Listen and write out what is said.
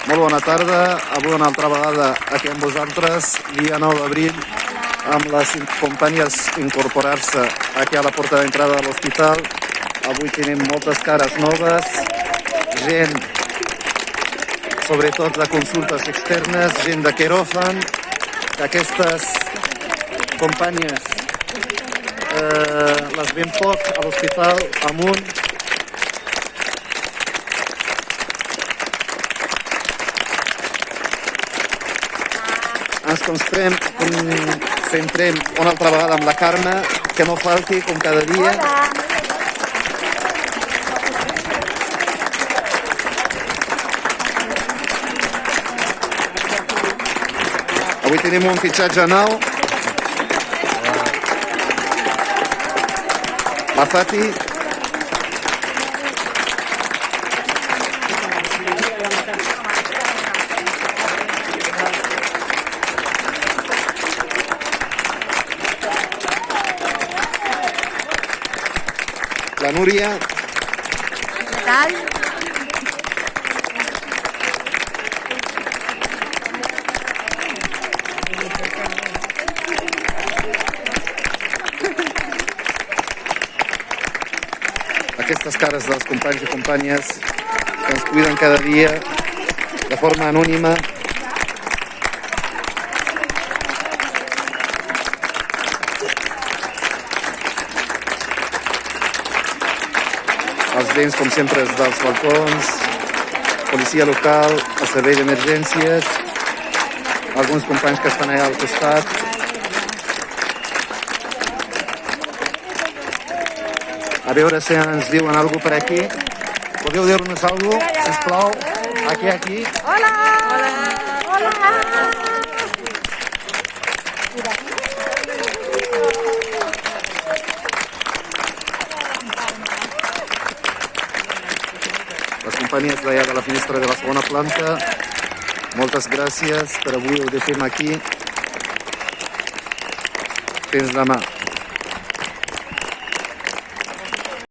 Molt bona tarda, avui una altra vegada aquí amb vosaltres, dia 9 d'abril, amb les companyes incorporar-se aquí a la porta d'entrada de l'hospital. Avui tenim moltes cares noves, gent, sobretot de consultes externes, gent de quiròfan, que aquestes companyes les veiem poc a l'hospital amunt. Ens concentrem una altra vegada amb la Carme, que no falti, com cada dia. Avui tenim un fitxatge nou. La Fati. La Núria. Què tal? Aquestes cares dels companys i companyes que ens cuiden cada dia de forma anònima. Els veïns, com sempre, dels balcons, policia local, el servei d'emergències, alguns companys que estan allà al costat. A veure si ens diuen alguna cosa per aquí. Podeu dir-nos alguna cosa, sisplau? Aquí. Hola! Hola! Hola! Les companyies d'allà de la finestra de la segona planta, moltes gràcies per avui, ho deixem aquí. Fins demà.